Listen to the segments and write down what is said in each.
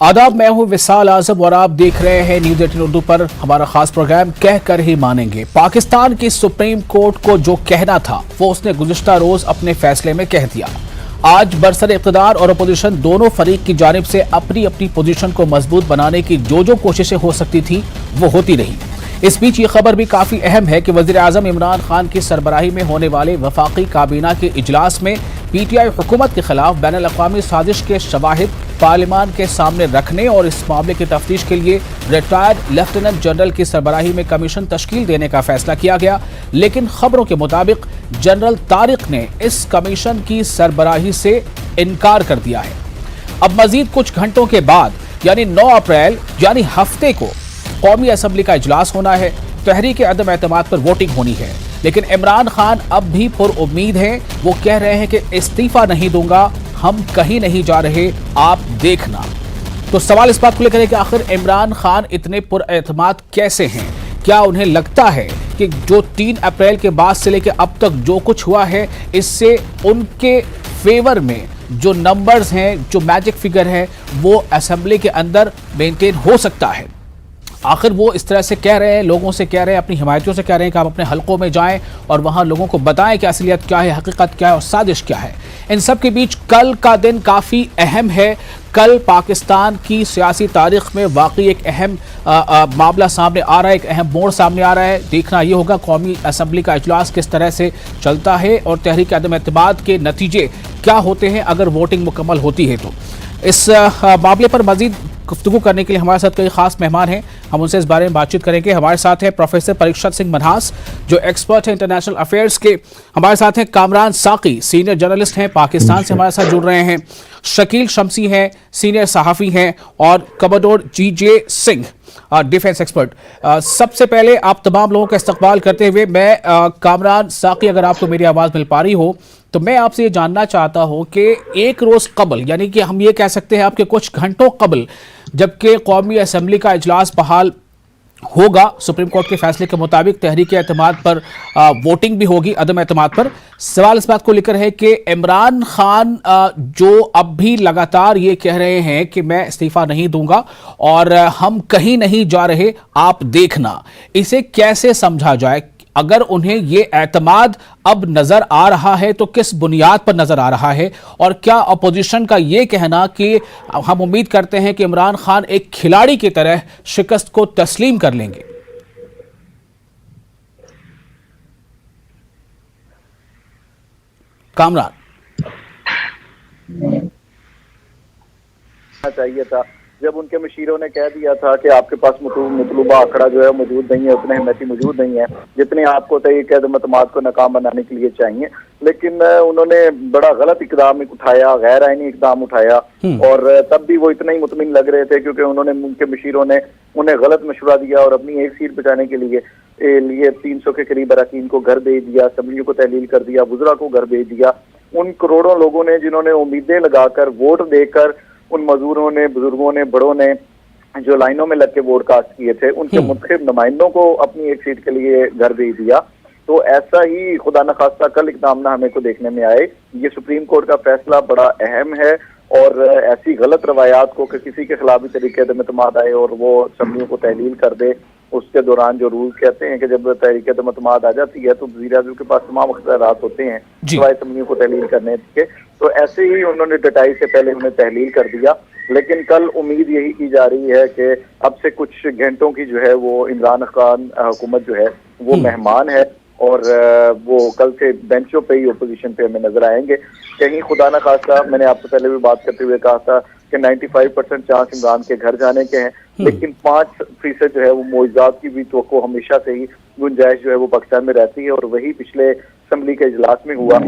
आदाब, मैं हूं विसाल आजम और आप देख रहे हैं न्यूज़ 18 उर्दू पर हमारा खास प्रोग्राम कह कर ही मानेंगे। पाकिस्तान की सुप्रीम कोर्ट को जो कहना था वो उसने गुज़िश्ता रोज अपने फैसले में कह दिया। आज बरसर इक़्तिदार और अपोजिशन दोनों फरीक की जानिब से अपनी अपनी पोजीशन को मजबूत बनाने की जो कोशिशें हो सकती थी वो होती रही। इस बीच ये खबर भी काफी अहम है कि वज़ीर आज़म इमरान खान की सरबराही में होने वाले वफाकी काबीना के इजलास में PTI हुकूमत के खिलाफ बैनुल अक़वामी साजिश के शवाहिद पार्लिमान के सामने रखने और इस मामले की तफ्तीश के लिए रिटायर्ड लेफ्टिनेंट जनरल की सरबराही में कमीशन तश्कील देने का फैसला किया गया। लेकिन खबरों के मुताबिक जनरल तारिक ने इस कमीशन की सरबराही से इनकार कर दिया है। अब मजीद कुछ घंटों के बाद यानी 9 अप्रैल यानी हफ्ते को कौमी असम्बली का इजलास होना है। तहरीक अदम एतमाद पर वोटिंग होनी है, लेकिन इमरान खान अब भी पुरउम्मीद हैं। वो कह रहे हैं कि इस्तीफा नहीं दूंगा, हम कहीं नहीं जा रहे, आप देखना। तो सवाल इस बात को लेकर है कि आखिर इमरान खान इतने पुरएतमाद कैसे हैं? क्या उन्हें लगता है कि जो 3 अप्रैल के बाद से लेकर अब तक जो कुछ हुआ है इससे उनके फेवर में जो नंबर्स हैं, जो मैजिक फिगर है, वो असेंबली के अंदर मेंटेन हो सकता है? आखिर वो इस तरह से कह रहे हैं, लोगों से कह रहे हैं, अपनी हिमायतियों से कह रहे हैं कि आप अपने हलकों में जाएं और वहां लोगों को बताएं कि असलियत क्या है, हकीकत क्या है और साजिश क्या है। इन सब के बीच कल का दिन काफ़ी अहम है। कल पाकिस्तान की सियासी तारीख में वाकई एक अहम मामला सामने आ रहा है, एक अहम मोड़ सामने आ रहा है। देखना ये होगा कौमी असम्बली का इजलास किस तरह से चलता है और तहरीक अदम एतमाद के नतीजे क्या होते हैं अगर वोटिंग मुकम्मल होती है। तो इस मामले पर मजीद गुफ्तगू करने के लिए हमारे साथ कई खास मेहमान हैं। हम उनसे इस बारे में बातचीत करेंगे। हमारे साथ है प्रोफेसर परीक्षत सिंह मनहास, जो एक्सपर्ट हैं इंटरनेशनल अफेयर्स के। हमारे साथ हैं कामरान साकी, सीनियर जर्नलिस्ट हैं, पाकिस्तान से हमारे साथ जुड़ रहे हैं। शकील शमसी हैं, सीनियर सहाफ़ी हैं, और commodore GJ Singh, defence expert. सबसे पहले आप तमाम लोगों का इस्तकबाल करते हुए मैं कामरान साकी, अगर आपको मेरी आवाज़ मिल पा रही हो तो मैं आपसे ये जानना चाहता हूं कि एक रोज़ कबल, यानी कि हम ये कह सकते हैं आपके कुछ घंटों कबल, जबकि कौमी असम्बली का इजलास बहाल होगा सुप्रीम कोर्ट के फैसले के मुताबिक, तहरीक एतमाद पर वोटिंग भी होगी, अदम एतमाद पर। सवाल इस बात को लेकर है कि इमरान खान जो अब भी लगातार ये कह रहे हैं कि मैं इस्तीफा नहीं दूंगा और हम कहीं नहीं जा रहे, आप देखना, इसे कैसे समझा जाए? अगर उन्हें ये एतमाद अब नजर आ रहा है तो किस बुनियाद पर नजर आ रहा है? और क्या अपोजिशन का ये कहना कि हम उम्मीद करते हैं कि इमरान खान एक खिलाड़ी की तरह शिकस्त को तस्लीम कर लेंगे? कामरान चाहिए था जब उनके मशीरों ने कह दिया था कि आपके पास मतलूबा आंकड़ा जो है मौजूद नहीं है, उतने हिम्मती मौजूद नहीं है जितने आपको तहरीक एतमाद को नाकाम बनाने के लिए चाहिए। लेकिन उन्होंने बड़ा गलत इकदाम उठाया, गैर आईनी इकदाम उठाया, और तब भी वो इतना ही मुतमिन लग रहे थे क्योंकि उनके मशीरों ने उन्हें गलत मशवरा दिया और अपनी एक सीट बचाने के लिए 300 के करीब अरकान को घर भेज दिया, असम्बलियों को तहलील कर दिया, वुज़रा को घर भेज दिया। उन करोड़ों लोगों ने जिन्होंने उम्मीदें लगाकर वोट देकर, उन मजदूरों ने, बुजुर्गों ने, बड़ों ने जो लाइनों में लग के वोट कास्ट किए थे, उनके मुंतखब नुमाइंदों को अपनी एक सीट के लिए घर भेज दिया। तो ऐसा ही खुदा न खास्ता कल इक़दाम ना हमें को देखने में आए। ये सुप्रीम कोर्ट का फैसला बड़ा अहम है और ऐसी गलत रवायात को कि किसी के खिलाफ भी तहरीक एतमाद आए और वो असम्बलियों को तहलील कर दे, उसके दौरान जो रूल कहते हैं कि जब तहरीक एतमाद आ जाती है तो वज़ीर आज़म के पास तमाम अख्तियारात होते हैं सिवाय असम्बलियों को तहलील करने के। तो ऐसे ही उन्होंने डटाई से पहले उन्हें तहलील कर दिया। लेकिन कल उम्मीद यही की जा रही है कि अब से कुछ घंटों की जो है वो इमरान खान हुकूमत जो है वो मेहमान है और वो कल से बेंचों पे ही ओपोजिशन पे हमें नजर आएंगे। कहीं खुदा न खास्ता, मैंने आपसे पहले भी बात करते हुए कहा था कि 95% चांस इमरान के घर जाने के हैं, लेकिन 5% जो है वो मुआवजात की भी तो हमेशा से ही गुंजाइश जो है वो पाकिस्तान में रहती है, और वही पिछले असम्बली के इजलास में हुआ।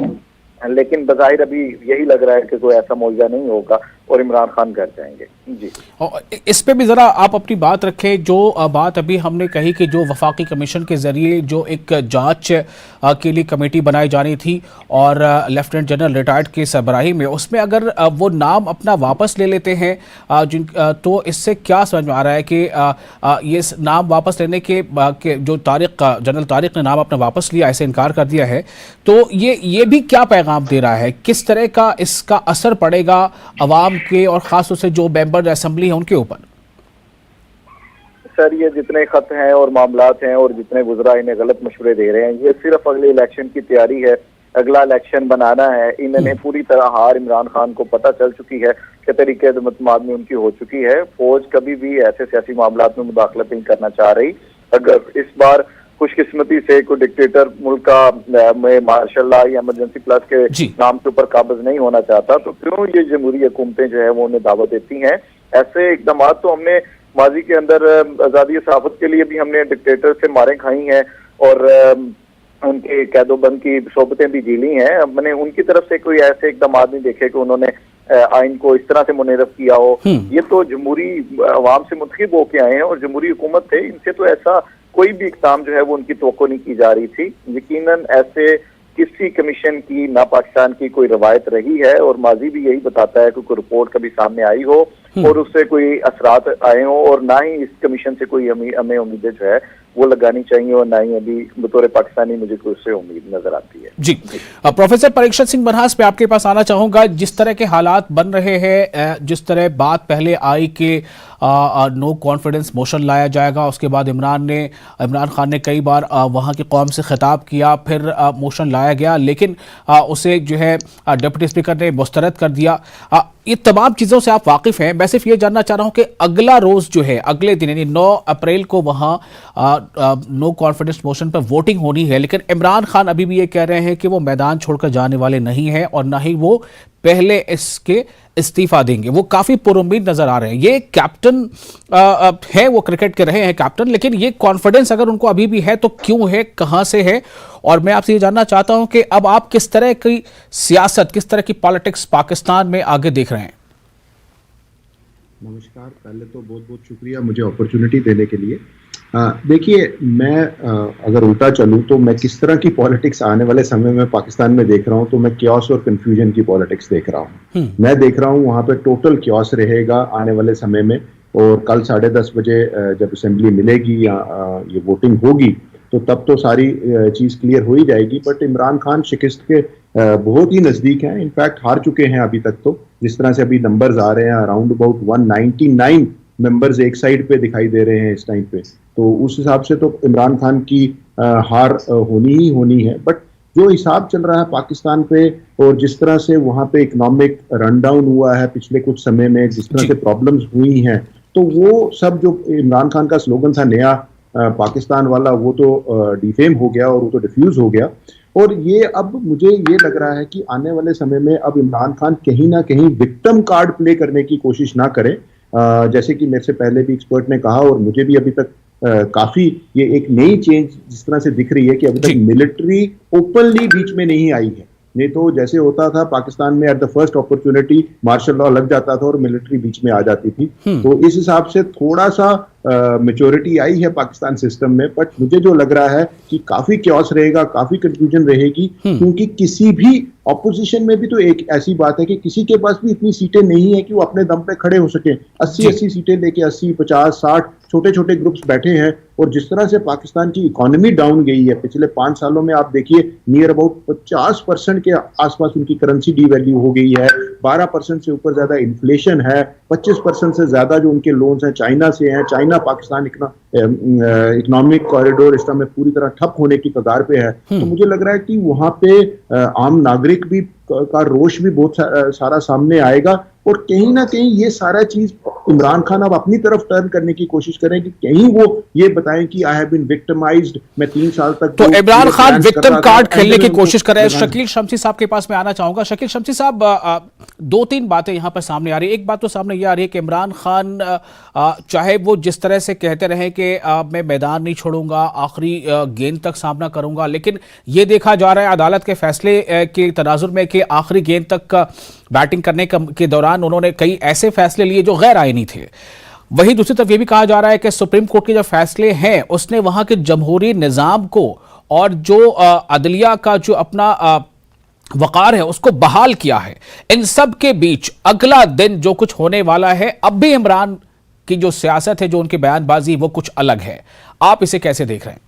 लेकिन बज़ाहिर अभी यही लग रहा है कि कोई ऐसा मुआवजा नहीं होगा और इमरान खान घर जाएंगे। जी, और इस पे भी ज़रा आप अपनी बात रखें। जो बात अभी हमने कही कि जो वफाकी कमीशन के ज़रिए जो एक जांच के लिए कमेटी बनाई जानी थी और लेफ्टिनेंट जनरल रिटायर्ड की सरबराही में, उसमें अगर वो नाम अपना वापस ले लेते हैं तो इससे क्या समझ में आ रहा है कि ये नाम वापस लेने के जो जनरल तारिक ने नाम अपना वापस लिया, ऐसे इनकार कर दिया है, तो ये भी क्या पैगाम पैगाम दे रहा है? किस तरह का इसका असर पड़ेगा अवाम के और खासतौर से जो मेंबर असेंबली है उनके ऊपर? सर, ये जितने खत हैं और मामलात हैं और जितने गुजरा इन्हें गलत मशवरे दे रहे हैं, ये सिर्फ अगले इलेक्शन की तैयारी है। अगला इलेक्शन बनाना है। इन्हें पूरी तरह हार इमरान खान को पता चल चुकी है कि तरीके मतमाद में उनकी हो चुकी है। फौज कभी भी ऐसे सियासी मामलात में मुदाखलत नहीं करना चाह रही। अगर इस बार खुशकिस्मती से कोई डिक्टेटर मुल्क का में मार्शल लॉ या इमरजेंसी प्लस के नाम के ऊपर काबिज नहीं होना चाहता, तो क्यों ये जमहूरी हुकूमतें जो है वो उन्हें दावत देती हैं? ऐसे इकदाम तो हमने माजी के अंदर आज़ादी सहाफत के लिए भी हमने डिक्टेटर से मारें खाई हैं और उनके कैदोबंद की सोबतें भी झीली हैं। अब मैंने उनकी तरफ से कोई ऐसे इकदाम नहीं देखे कि उन्होंने आइन को इस तरह से मुनरफ किया हो। ये तो जमहूरी अवाम से मुंतखब होके आए हैं और जमहूरी हुकूमत थे, इनसे तो ऐसा कोई भी इकदाम जो है वो उनकी तवक्को नहीं की जा रही थी। यकीनन ऐसे किसी कमीशन की ना पाकिस्तान की कोई रवायत रही है और माजी भी यही बताता है कि कोई रिपोर्ट कभी सामने आई हो और उससे कोई असरात आए हो, और ना ही इस कमीशन से कोई हमें उम्मीदें जो है वो लगानी चाहिए और ना ही अभी बतौर पाकिस्तानी मुझे कोई उससे उम्मीद नजर आती है। जी, प्रोफेसर परीक्षत सिंह मनहास पे आपके पास आना चाहूंगा। जिस तरह के हालात बन रहे हैं, जिस तरह बात पहले आई कि नो कॉन्फिडेंस मोशन लाया जाएगा, उसके बाद इमरान खान ने कई बार वहां की कौम से खिताब किया, फिर मोशन लाया गया, लेकिन उसे जो है डिप्टी स्पीकर ने मुस्तरद कर दिया। ये तमाम चीज़ों से आप वाकिफ़ हैं। मैं सिर्फ ये जानना चाह रहा हूं कि अगला रोज़ जो है, अगले दिन यानी 9 अप्रैल को वहां नो कॉन्फिडेंस मोशन पर वोटिंग होनी है, लेकिन इमरान खान अभी भी ये कह रहे हैं कि वो मैदान छोड़कर जाने वाले नहीं हैं और ना ही वो पहले इसके इस्तीफा देंगे। वो काफ़ी पुरुम्मीद नज़र आ रहे हैं। ये कैप्टन है, वो क्रिकेट के रहे हैं कैप्टन, लेकिन ये कॉन्फिडेंस अगर उनको अभी भी है तो क्यों है, कहाँ से है? और मैं आपसे ये जानना चाहता हूं कि अब आप किस तरह की सियासत, किस तरह की पॉलिटिक्स पाकिस्तान में आगे देख रहे हैं? नमस्कार, पहले तो बहुत बहुत शुक्रिया मुझे अपॉर्चुनिटी देने के लिए। देखिए, मैं अगर उल्टा चलूं तो मैं किस तरह की पॉलिटिक्स आने वाले समय में पाकिस्तान में देख रहा हूं, तो मैं क्योस और कंफ्यूजन की पॉलिटिक्स देख रहा हूं। मैं देख रहा हूं वहां पे टोटल क्योस रहेगा आने वाले समय में, और कल 10:30 बजे जब असेंबली मिलेगी या ये वोटिंग होगी तो तब तो सारी चीज क्लियर हो ही जाएगी। बट इमरान खान शिकस्त के बहुत ही नजदीक हैं, इनफैक्ट हार चुके हैं अभी तक। तो जिस तरह से अभी नंबर्स आ रहे हैं, अराउंड अबाउट 199 मेंबर्स एक साइड पे दिखाई दे रहे हैं इस टाइम पे, तो उस हिसाब से तो इमरान खान की हार होनी ही होनी है। बट जो हिसाब चल रहा है पाकिस्तान पे और जिस तरह से वहां पे इकोनॉमिक रन डाउन हुआ है पिछले कुछ समय में, जिस तरह से प्रॉब्लम्स हुई हैं, तो वो सब जो इमरान खान का स्लोगन था नया पाकिस्तान वाला, वो तो डिफेम हो गया और वो तो डिफ्यूज हो गया। और ये अब मुझे ये लग रहा है कि आने वाले समय में अब इमरान खान कहीं ना कहीं विक्टिम कार्ड प्ले करने की कोशिश ना करें। जैसे कि मेरे से पहले भी एक्सपर्ट ने कहा और मुझे भी अभी तक काफी ये एक नई चेंज जिस तरह से दिख रही है कि अभी तक मिलिट्री ओपनली बीच में नहीं आई है। नहीं तो जैसे होता था पाकिस्तान में, at the first opportunity martial law लग जाता था और मिलिट्री बीच में आ जाती थी। तो इस हिसाब से थोड़ा सा मेच्योरिटी आई है पाकिस्तान सिस्टम में। बट मुझे जो लग रहा है कि काफी क्योस रहेगा, काफी कंफ्यूजन रहेगी, क्योंकि किसी भी ऑपोजिशन में भी तो एक ऐसी बात है कि किसी के पास भी इतनी सीटें नहीं है कि वो अपने दम पे खड़े हो सके। 80 सीटें लेके 80, 50, 60 छोटे छोटे ग्रुप्स बैठे हैं। और जिस तरह से पाकिस्तान की इकोनॉमी डाउन गई है पिछले 5 सालों में, आप देखिए नियर अबाउट 50% के आसपास उनकी करेंसी डीवैल्यू हो गई है, 12% से ऊपर ज्यादा इन्फ्लेशन है, 25% से ज्यादा जो उनके लोन्स हैं चाइना से हैं। चाइना पाकिस्तान इकोनॉमिक कॉरिडोर इस समय पूरी तरह ठप होने की कगार पे है। तो मुझे लग रहा है कि वहां पे आम नागरिक भी का रोष भी बहुत सारा सामने आएगा और कहीं ना कहीं ये सारा चीज इमरान खान अब अपनी तरफ टर्न करने की कोशिश करें कि कहीं वो ये बताएं कि आई हैव बीन विक्टिमाइज्ड, मैं 3 साल तक। तो इमरान खान विक्टिम कार्ड खेलने की कोशिश कर रहे हैं। शकील शमसी साहब के पास मैं आना चाहूंगा। शकील शमसी साहब, 2-3 बातें यहां पर सामने आ रही है। एक बात तो सामने ये आ रही है कि इमरान खान चाहे वो जिस तरह से कहते रहे कि मैं मैदान नहीं छोड़ूंगा, आखिरी गेंद तक सामना करूंगा, लेकिन ये देखा जा रहा है अदालत के फैसले के तनाजुर में कि आखिरी गेंद तक बैटिंग करने के दौरान उन्होंने कई ऐसे फैसले लिए जो गैर आईनी थे। वहीं दूसरी तरफ ये भी कहा जा रहा है कि सुप्रीम कोर्ट के जो फैसले हैं उसने वहां के जमहूरी निजाम को और जो अदलिया का जो अपना वकार है उसको बहाल किया है। इन सब के बीच अगला दिन जो कुछ होने वाला है, अब भी इमरान की जो सियासत है, जो उनकी बयानबाजी, वो कुछ अलग है। आप इसे कैसे देख रहे हैं?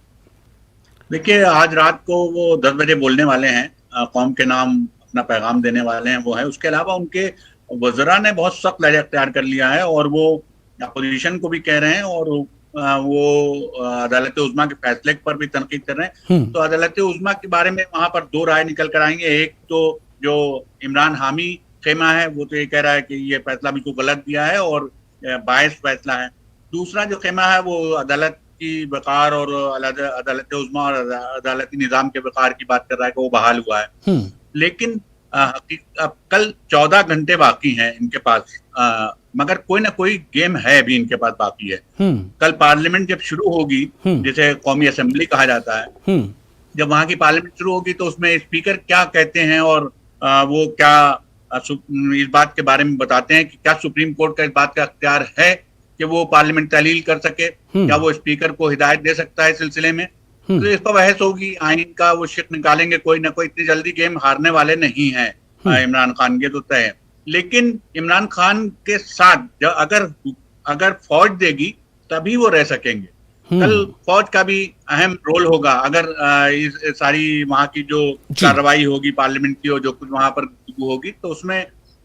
देखिए, आज रात को वो 10 बजे बोलने वाले हैं कौम के नाम अपना पैगाम देने वाले हैं वो है। उसके अलावा उनके वज़रा ने बहुत सख्त लहजा अख्तियार कर लिया है और वो अपोजिशन को भी कह रहे हैं और वो अदालत उज़्मा के फैसले पर भी तनकीद कर रहे हैं। तो अदालत उज़्मा के बारे में वहां पर दो राय निकल कर आएंगे। एक तो जो इमरान हामी खेमा है वो तो ये कह रहा है कि ये फैसला बिल्कुल गलत दिया है और बायस फैसला है। दूसरा जो खेमा है वो अदालत की वक़ार और अदालत उज़्मा और अदालती निज़ाम के वक़ार की बात कर रहा है कि वो बहाल हुआ है। लेकिन अब कल 14 घंटे बाकी हैं इनके पास, मगर कोई ना कोई गेम है अभी इनके पास बाकी है। कल पार्लियामेंट जब शुरू होगी, जिसे कौमी असेंबली कहा जाता है, जब वहां की पार्लियामेंट शुरू होगी तो उसमें स्पीकर क्या कहते हैं और वो क्या इस बात के बारे में बताते हैं कि क्या सुप्रीम कोर्ट का इस बात का अख्तियार है कि वो पार्लियामेंट तहलील कर सके, क्या वो स्पीकर को हिदायत दे सकता है इस सिलसिले में। तो इस पर बहस होगी, आइन का वो शिक निकालेंगे, कोई ना कोई। इतनी जल्दी गेम हारने वाले नहीं है इमरान खान, ये तो तय है। लेकिन इमरान खान के साथ जब अगर फौज देगी तभी वो रह सकेंगे। कल फौज का भी अहम रोल होगा। अगर इस सारी वहां की जो कार्रवाई होगी पार्लियामेंट की और जो कुछ वहां पर होगी तो उसमें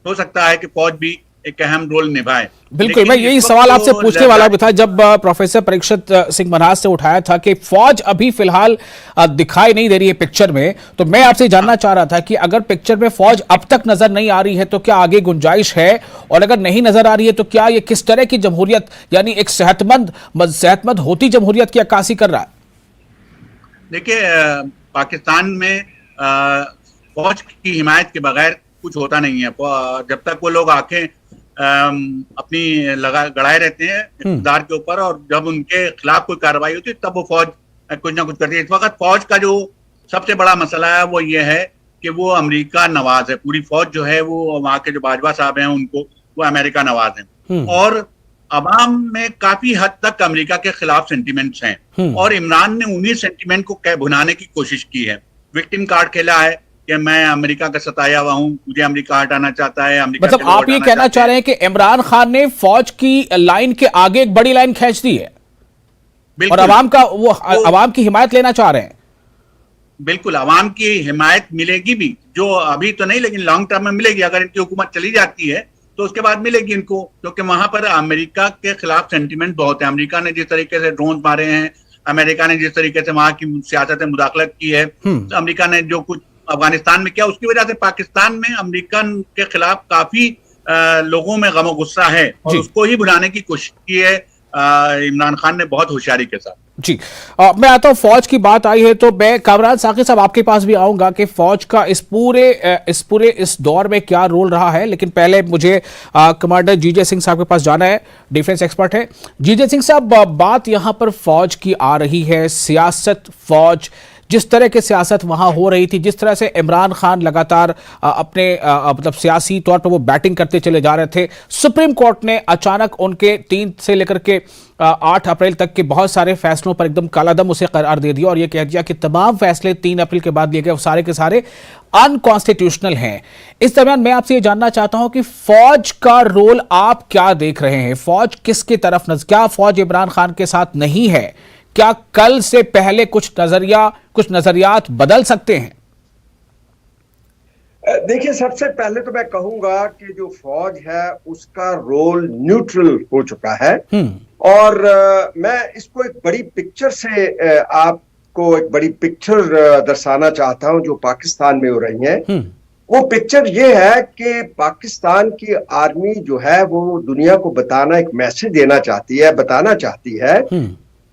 हो सकता है कि फौज भी एक अहम रोल निभाए। बिल्कुल, मैं यही सवाल आपसे पूछने वाला भी था जब प्रोफेसर परीक्षित सिंह मनहास से उठाया था कि फौज अभी फिलहाल दिखाई नहीं दे रही है पिक्चर में। तो मैं आपसे जानना चाह रहा था कि अगर पिक्चर में फौज अब तक नजर नहीं आ रही है तो क्या आगे गुंजाइश है, और अगर नहीं नजर आ रही है तो क्या ये किस तरह की जमहूरियत, यानी एक सेहतमंद होती जमहूरियत की अक्कासी कर रहा है? देखिए, पाकिस्तान में फौज की हिमायत के बगैर कुछ होता नहीं है। जब तक वो लोग आंखें अपनी गड़ाए रहते हैं इक़्तिदार के ऊपर और जब उनके खिलाफ कोई कार्रवाई होती है तब वो फौज कुछ ना कुछ करती है। इस वक्त फौज का जो सबसे बड़ा मसला है वो ये है कि वो अमेरिका नवाज है। पूरी फौज जो है वो वहां के जो बाजवा साहब हैं उनको वो अमेरिका नवाज हैं और अवाम में काफी हद तक अमेरिका के खिलाफ सेंटिमेंट्स हैं और इमरान ने उन्हीं सेंटिमेंट को भुनाने की कोशिश की है। विक्टिम कार्ड खेला है कि मैं अमेरिका का सताया हुआ हूं, मुझे अमेरिका हटाना चाहता है। मतलब आप ये कहना चाह रहे हैं कि इमरान खान ने फौज की लाइन के आगे एक बड़ी लाइन खींच दी है और अवाम की हिमायत लेना चाह रहे हैं? बिल्कुल, अवाम की हिमायत मिलेगी भी, जो अभी तो नहीं लेकिन लॉन्ग टर्म में मिलेगी। अगर इनकी हुकूमत चली जाती है तो उसके बाद मिलेगी इनको, क्योंकि वहां पर अमेरिका के खिलाफ सेंटिमेंट बहुत है। अमेरिका ने जिस तरीके से ड्रोन मारे हैं, अमेरिका ने जिस तरीके से वहां की सियासत में मुदाखलत की है, अमेरिका ने जो कुछ अफगानिस्तान में किया, उसकी वजह से पाकिस्तान में अमेरिका के खिलाफ काफी लोगों में गम और गुस्सा है और उसको ही भुलाने की कोशिश की है इमरान खान ने बहुत होशियारी के साथ। जी, मैं आता हूँ, फौज की बात आई है तो मैं कामरान साकिब साहब आपके पास भी आऊंगा कि फौज का इस दौर में क्या रोल रहा है। लेकिन पहले मुझे कमांडर जीजे सिंह साहब के पास जाना है, डिफेंस एक्सपर्ट है। जीजे सिंह साहब, बात यहां पर फौज की आ रही है, सियासत, फौज, जिस तरह की सियासत वहां हो रही थी, जिस तरह से इमरान खान लगातार अपने मतलब सियासी तौर पर वो बैटिंग करते चले जा रहे थे। सुप्रीम कोर्ट ने अचानक उनके 3 से लेकर के 8 अप्रैल तक के बहुत सारे फैसलों पर एकदम कालादम उसे करार दे दिया और ये कह दिया कि तमाम फैसले 3 अप्रैल के बाद लिए गए वो सारे के सारे अनकॉन्स्टिट्यूशनल हैं। इस दरमियान मैं आपसे ये जानना चाहता हूं कि फौज का रोल आप क्या देख रहे हैं? फौज किसकी तरफ क्या फौज इमरान खान के साथ नहीं है? क्या कल से पहले कुछ नजरियात बदल सकते हैं? देखिए, सबसे पहले तो मैं कहूंगा कि जो फौज है उसका रोल न्यूट्रल हो चुका है और मैं इसको एक बड़ी पिक्चर से आपको एक बड़ी पिक्चर दर्शाना चाहता हूं जो पाकिस्तान में हो रही है। वो पिक्चर ये है कि पाकिस्तान की आर्मी जो है वो दुनिया को एक मैसेज देना चाहती है, बताना चाहती है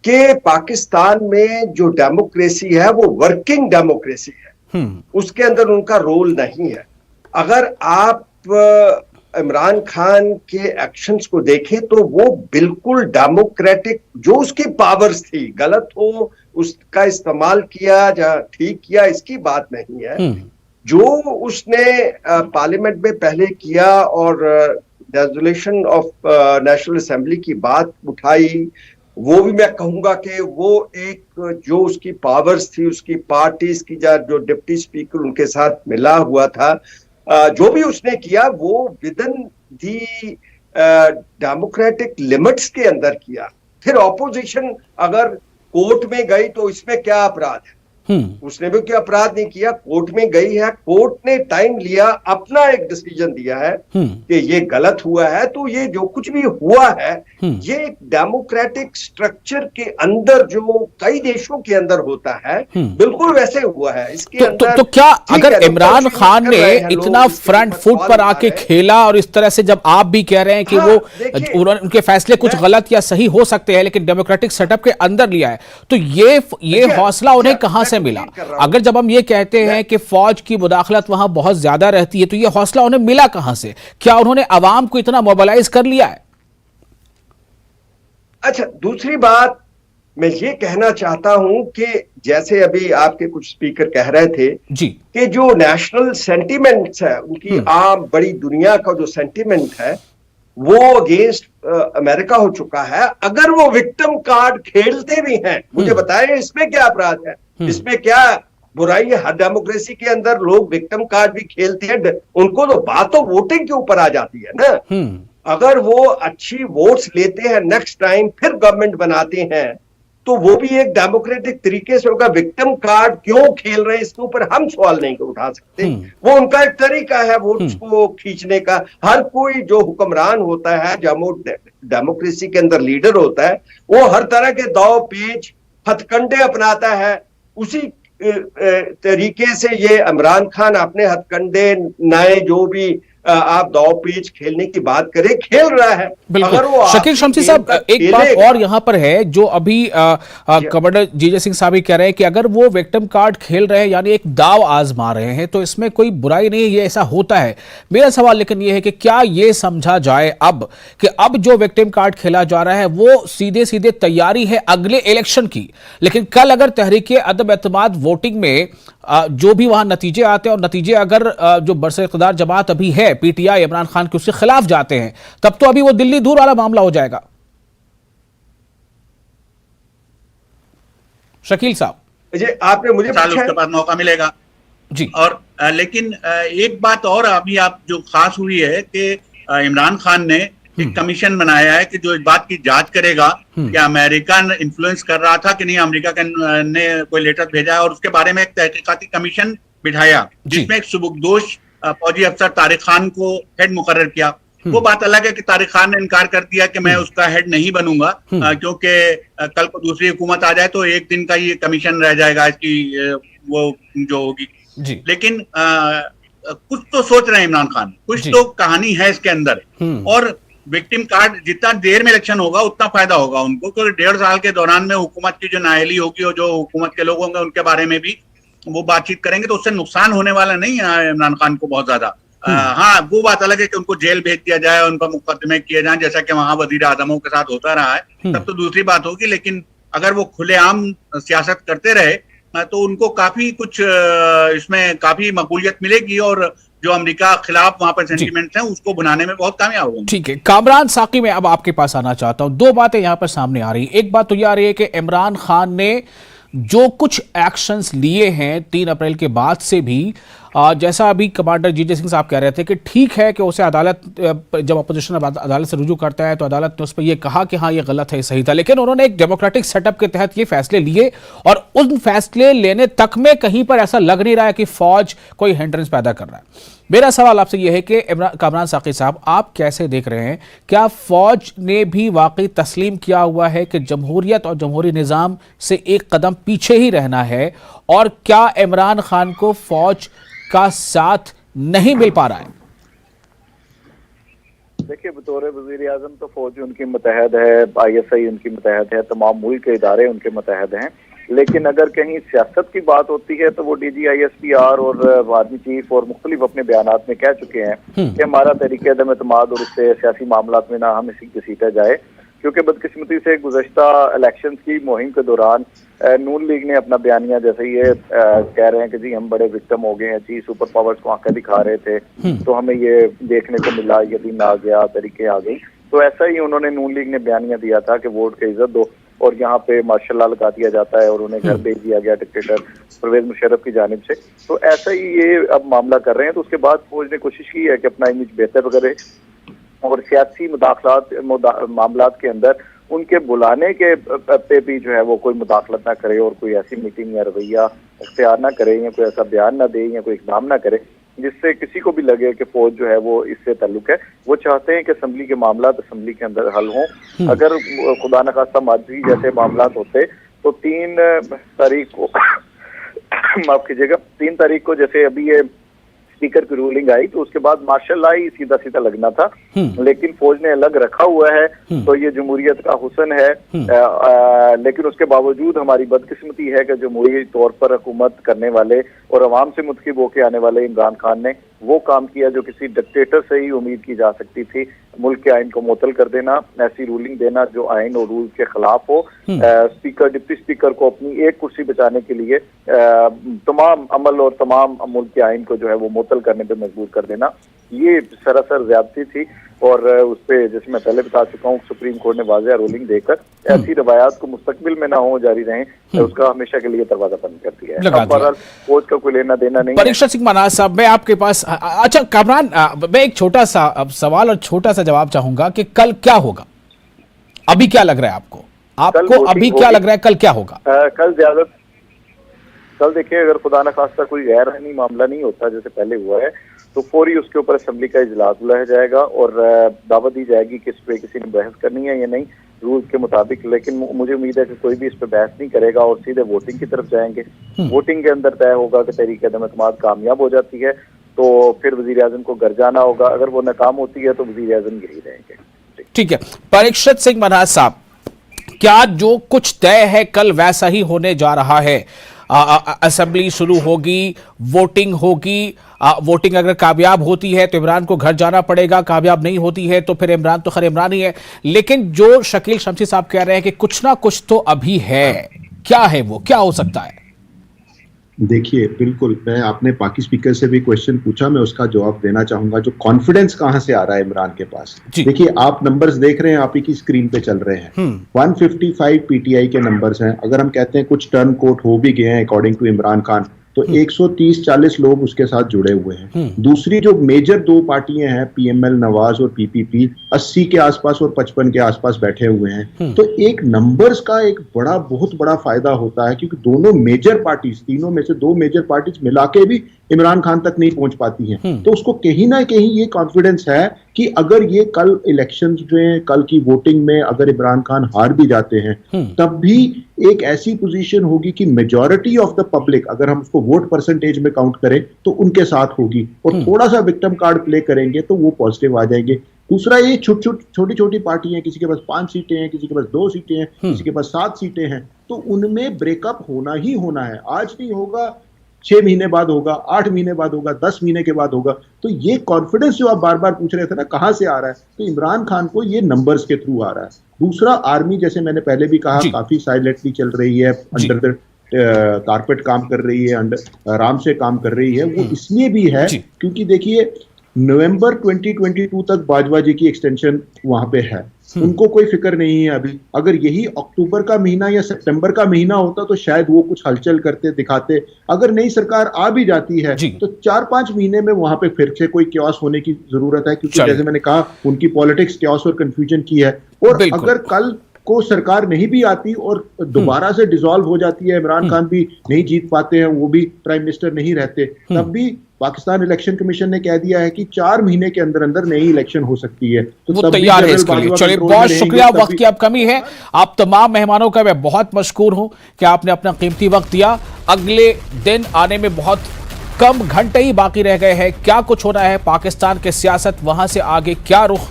कि पाकिस्तान में जो डेमोक्रेसी है वो वर्किंग डेमोक्रेसी है, उसके अंदर उनका रोल नहीं है। अगर आप इमरान खान के एक्शंस को देखें तो वो बिल्कुल डेमोक्रेटिक, जो उसकी पावर्स थी, गलत हो उसका इस्तेमाल किया या ठीक किया इसकी बात नहीं है। जो उसने पार्लियामेंट में पहले किया और रेजोल्यूशन ऑफ नेशनल असेंबली की बात उठाई, वो भी मैं कहूंगा कि वो एक जो उसकी पावर्स थी, उसकी पार्टीज की जो डिप्टी स्पीकर उनके साथ मिला हुआ था, जो भी उसने किया वो विदिन दी डेमोक्रेटिक लिमिट्स के अंदर किया। फिर ऑपोजिशन अगर कोर्ट में गई तो इसमें क्या अपराध है? उसने भी कोई अपराध नहीं किया, कोर्ट में गई है, कोर्ट ने टाइम लिया, अपना एक डिसीजन दिया है कि ये गलत हुआ है। तो ये जो कुछ भी हुआ है ये एक डेमोक्रेटिक स्ट्रक्चर के अंदर जो कई देशों के अंदर होता है बिल्कुल वैसे हुआ है। इसके अंदर तो क्या अगर इमरान खान ने इतना फ्रंट फुट पर आके खेला और इस तरह से, जब आप भी कह रहे हैं कि वो उनके फैसले कुछ गलत या सही हो सकते हैं लेकिन डेमोक्रेटिक सेटअप के अंदर लिया है, तो ये हौसला उन्हें कहां से मिला? अगर जब हम ये कहते हैं कि फौज की मुदाखलत वहां बहुत ज्यादा रहती है तो ये हौसला उन्हें मिला कहां से? क्या उन्होंने अवाम को इतना मोबिलाइज कर लिया है? अच्छा, दूसरी बात मैं ये कहना चाहता हूं कि जैसे अभी आपके कुछ स्पीकर कह रहे थे जी कि जो नेशनल सेंटिमेंट्स है उनकी आम बड़ी दुनिया का जो सेंटिमेंट है वो अगेंस्ट अमेरिका हो चुका है। अगर वो विक्टिम कार्ड खेलते भी हैं, मुझे बताएं इसमें क्या अपराध है, इसमें क्या बुराई है? हर डेमोक्रेसी के अंदर लोग विक्टिम कार्ड भी खेलते हैं, उनको तो बात तो वोटिंग के ऊपर आ जाती है ना। अगर वो अच्छी वोट्स लेते हैं नेक्स्ट टाइम फिर गवर्नमेंट बनाते हैं तो वो भी एक डेमोक्रेटिक तरीके से होगा। विक्टिम कार्ड क्यों खेल रहे हैं इसके ऊपर हम सवाल नहीं उठा सकते, वो उनका एक तरीका है वोट्स को खींचने का। हर कोई जो हुक्मरान होता है, डेमोक्रेसी के अंदर लीडर होता है, वो हर तरह के दाव पेच हथकंडे अपनाता है। उसी तरीके से ये इमरान खान अपने हथकंडे नए जो भी आप दाव पेच खेलने की बात करें, खेल रहा है। अगर वो शकील शमसी साहब, एक बात और यहां पर है जो अभी कमांडर जीजे सिंह साहब कह रहे हैं कि अगर वो विक्टिम कार्ड खेल रहे हैं यानी एक दाव आजमा रहे हैं तो इसमें कोई बुराई नहीं है, ये ऐसा होता है। मेरा सवाल लेकिन ये है कि क्या ये समझा जाए अब कि अब जो विक्टिम कार्ड खेला जा रहा है वो सीधे सीधे तैयारी है अगले इलेक्शन की, लेकिन कल अगर तहरीक अदम एतमाद वोटिंग में जो भी वहां नतीजे आते हैं और नतीजे अगर जो बरसर इक़्तिदार जमात अभी है पीटीआई इमरान खान के उसके खिलाफ जाते हैं, तब तो अभी वो दिल्ली दूर वाला मामला हो जाएगा। शकील साहब, आपने मुझे उसके बाद मौका मिलेगा जी। और लेकिन एक बात और अभी आप जो खास हुई है कि इमरान खान ने एक कमीशन बनाया है कि जो इस बात की जांच करेगा कि अमेरिका इन्फ्लुएंस कर रहा था कि नहीं, अमेरिका ने कोई लेटर भेजा है, और उसके बारे में एक तहकीकाती कमीशन बिठाया जिसमें एक सुबुकदोश फौजी अफसर तारिक खान को हेड मुकर्रर किया। वो बात अलग है कि तारिक खान ने इनकार कर दिया कि मैं उसका हेड नहीं बनूंगा क्योंकि कल को दूसरी हुकूमत आ जाए तो एक दिन का ये कमीशन रह जाएगा इसकी वो जो होगी। लेकिन कुछ तो सोच रहे हैं इमरान खान, कुछ तो कहानी है इसके अंदर। और विक्टिम कार्ड जितना देर में इलेक्शन होगा उतना फायदा होगा उनको, क्योंकि 1.5 साल के दौरान में हुकूमत की जो नाअहली होगी और जो हुकूमत के लोग होंगे उनके बारे में भी वो बातचीत करेंगे, तो उससे नुकसान होने वाला नहीं है इमरान खान को बहुत ज्यादा। हाँ, वो बात अलग है कि उनको जेल भेज दिया जाए, उन पर मुकदमे किए जाए जैसा कि वहां वजीर आजमों के साथ होता रहा है, तब तो दूसरी बात होगी। लेकिन अगर वो खुलेआम सियासत करते रहे तो उनको काफी कुछ इसमें काफी मकबूलियत मिलेगी और जो अमेरिका खिलाफ वहां पर सेंटिमेंट्स हैं उसको बनाने में बहुत कामयाब होंगे। ठीक है, कामरान साकी, मैं अब आपके पास आना चाहता हूं। दो बातें यहां पर सामने आ रही। एक बात तो यह आ रही है कि इमरान खान ने जो कुछ एक्शंस लिए हैं 3 अप्रैल के बाद से भी, जैसा अभी कमांडर जीजे सिंह साहब कह रहे थे कि ठीक है कि उसे अदालत, जब अपोजिशन अदालत से रुजू करता है तो अदालत ने उस पर यह कहा कि हाँ ये गलत है, ये सही था, लेकिन उन्होंने एक डेमोक्रेटिक सेटअप के तहत ये फैसले लिए और उन फैसले लेने तक में कहीं पर ऐसा लग नहीं रहा है कि फौज कोई हिंड्रेंस पैदा कर रहा है। मेरा सवाल आपसे यह है कि कामरान साकी साहब, आप कैसे देख रहे हैं, क्या फौज ने भी वाकई तस्लीम किया हुआ है कि जमहूरियत और जमहूरी निज़ाम से एक कदम पीछे ही रहना है, और क्या इमरान खान को फौज का साथ नहीं मिल पा रहा है? देखिए, बतौर वजीर आजम तो फौज उनकी मुतहद है, ISI उनकी मुतहद है, तमाम मुल्क के इदारे उनके मुतहद हैं, लेकिन अगर कहीं सियासत की बात होती है तो वो DG ISPR और आर्मी चीफ और मुख्तलिफ अपने बयानात में कह चुके हैं कि हमारा तहरीक अदम एतमाद और उससे सियासी मामलात में ना हम इसी घसीटा जाए, क्योंकि बदकिस्मती से गुज़श्ता इलेक्शंस की मुहिम के दौरान नून लीग ने अपना बयानिया जैसे ये कह रहे हैं कि जी हम बड़े विक्टिम हो गए हैं, जी सुपर पावर्स को आंखें दिखा रहे थे तो हमें ये देखने को मिला, ये दिन आ गया, तरीके आ गई, तो ऐसा ही उन्होंने नून लीग ने बयानिया दिया था कि वोट की इज्जत दो, और यहाँ पे मार्शल लॉ लगा दिया जाता है और उन्हें घर भेज दिया गया डिक्टेटर परवेज मुशर्रफ की जानिब से। तो ऐसा ही ये अब मामला कर रहे हैं। तो उसके बाद फौज ने कोशिश की है कि अपना इमेज बेहतर करे और सियासी मामलात के अंदर उनके बुलाने के पे भी जो है वो कोई मुदाखलत ना करे और कोई ऐसी मीटिंग या रवैया इख्तियार ना करे या कोई ऐसा बयान ना दे या कोई इकदाम ना करे जिससे किसी को भी लगे कि फौज जो है वो इससे ताल्लुक है। वो चाहते हैं कि असम्बली के मामला असम्बली के अंदर हल हों। अगर खुदा न खास्ता माजी जैसे मामला होते तो 3 तारीख को माफ कीजिएगा 3 तारीख को जैसे अभी ये स्पीकर की रूलिंग आई तो उसके बाद मार्शल लॉ ही सीधा सीधा लगना था, लेकिन फौज ने अलग रखा हुआ है तो ये जमहूरियत का हुस्न है। लेकिन उसके बावजूद हमारी बदकिस्मती है कि जमहूरी तौर पर हुकूमत करने वाले और अवाम से मुतकिब होकर आने वाले इमरान खान ने वो काम किया जो किसी डिक्टेटर से ही उम्मीद की जा सकती थी। मुल्क के आइन को मुअत्तल कर देना, ऐसी रूलिंग देना जो आइन और रूल के खिलाफ हो, स्पीकर डिप्टी स्पीकर को अपनी एक कुर्सी बचाने के लिए तमाम अमल और तमाम मुल्क के आइन को जो है वो मुअत्तल करने पे मजबूर कर देना, ये सरासर ज्यादती थी। और उस पर जैसे मैं पहले बता चुका हूँ सुप्रीम कोर्ट ने वाज़ेह रूलिंग देकर ऐसी रवायात को मुस्तकबिल में ना हो जारी रहें तो उसका हमेशा के लिए दरवाजा बंद कर दिया है। बहरहाल फौज का कोई लेना देना नहीं। परीक्षित सिंह मनाज साहब, मैं आपके पास अच्छा कामरान, मैं एक छोटा सा सवाल और छोटा सा जवाब चाहूंगा कि कल क्या होगा? अभी क्या लग रहा है आपको अभी क्या लग रहा है कल क्या होगा? कल देखिए, अगर खुदा न खास्ता कोई गैर रहनी मामला नहीं होता जैसे पहले हुआ है तो फौरी उसके ऊपर असम्बली का इजलास बुलाया जाएगा और दावत दी जाएगी कि इस पे किसी ने बहस करनी है या नहीं रूल्स के मुताबिक। लेकिन मुझे उम्मीद है कि कोई भी इस पे बहस नहीं करेगा और सीधे वोटिंग की तरफ जाएंगे। वोटिंग के अंदर तय होगा कि तहरीक अदम एतमाद कामयाब हो जाती है तो फिर वजीर आजम को घर जाना होगा, अगर वो नाकाम होती है तो वजीर आजम यही रहेंगे। ठीक है, परीक्षित सिंह मनाज साहब, क्या जो कुछ तय है कल वैसा ही होने जा रहा है? असेंबली शुरू होगी, वोटिंग होगी, वोटिंग अगर कामयाब होती है तो इमरान को घर जाना पड़ेगा, कामयाब नहीं होती है तो फिर इमरान तो खैर इमरान ही है। लेकिन जो शकील शमसी साहब कह रहे हैं कि कुछ ना कुछ तो अभी है, क्या है वो, क्या हो सकता है? देखिए, बिल्कुल, मैं आपने पाकि स्पीकर से भी क्वेश्चन पूछा, मैं उसका जवाब देना चाहूंगा। जो कॉन्फिडेंस कहां से आ रहा है इमरान के पास, देखिए आप नंबर्स देख रहे हैं, आप ही की स्क्रीन पे चल रहे हैं। 155 पीटीआई के नंबर्स हैं। अगर हम कहते हैं कुछ टर्न कोट हो भी गए हैं अकॉर्डिंग टू इमरान खान तो 130-40 लोग उसके साथ जुड़े हुए हैं। दूसरी जो मेजर 2 पार्टियां हैं पीएमएल नवाज और पीपीपी 80 के आसपास और 55 के आसपास बैठे हुए हैं। तो एक नंबर्स का एक बहुत बड़ा फायदा होता है क्योंकि दोनों मेजर पार्टीज, तीनों में से 2 मेजर पार्टीज मिला के भी इमरान खान तक नहीं पहुंच पाती हैं। तो उसको कहीं ना कहीं ये कॉन्फिडेंस है कि अगर ये कल इलेक्शंस में, कल की वोटिंग में अगर इमरान खान हार भी जाते हैं तब भी एक ऐसी पोजीशन होगी कि मेजॉरिटी ऑफ द पब्लिक, अगर हम उसको वोट परसेंटेज में काउंट करें तो उनके साथ होगी और थोड़ा सा विक्टिम कार्ड प्ले करेंगे तो वो पॉजिटिव आ जाएंगे। दूसरा, ये छोटी छोटी पार्टी हैं, किसी के पास 5 सीटें हैं, किसी के पास 2 सीटें हैं, किसी के पास 7 सीटें हैं, तो उनमें ब्रेकअप होना ही होना है। आज नहीं होगा, 6 महीने बाद होगा, 8 महीने बाद होगा, 10 महीने के बाद होगा। तो ये कॉन्फिडेंस जो आप बार बार पूछ रहे थे ना कहां से आ रहा है, तो इमरान खान को ये नंबर्स के थ्रू आ रहा है। दूसरा, आर्मी जैसे मैंने पहले भी कहा काफी साइलेंटली चल रही है, अंडर द कारपेट काम कर रही है, आराम से काम कर रही है। वो इसलिए भी है क्योंकि देखिए नवंबर 2022 तक बाजवा जी की एक्सटेंशन वहां पे है, उनको कोई फिक्र नहीं है अभी। अगर यही अक्टूबर का महीना या सितंबर का महीना होता तो शायद वो कुछ हलचल करते दिखाते। अगर नई सरकार आ भी जाती है तो 4-5 महीने में वहां पे फिर से कोई क्योस होने की जरूरत है क्योंकि जैसे मैंने कहा उनकी पॉलिटिक्स क्योस और कंफ्यूजन की है। और अगर कल को सरकार नहीं भी आती और दोबारा से डिसॉल्व हो जाती है, इमरान खान भी नहीं जीत पाते हैं, वो भी प्राइम मिनिस्टर नहीं रहते, तब भी पाकिस्तान इलेक्शन कमीशन ने कह दिया है कि 4 महीने के अंदर अंदर नई इलेक्शन हो सकती है। तो वो तैयार है इसके लिए। चलिए, बहुत शुक्रिया, वक्त की अब कमी है। आप तमाम मेहमानों का मैं बहुत मशकूर हूं कि आपने अपना कीमती वक्त दिया। अगले दिन आने में बहुत कम घंटे ही बाकी रह गए हैं। क्या कुछ हो रहा है पाकिस्तान के सियासत, वहां से आगे क्या रुख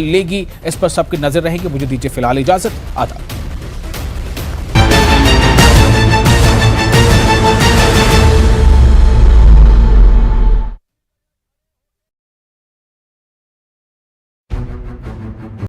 लेगी, इस पर सबकी नजर रहेगी। मुझे दीजिए फिलहाल इजाजत। आदाब।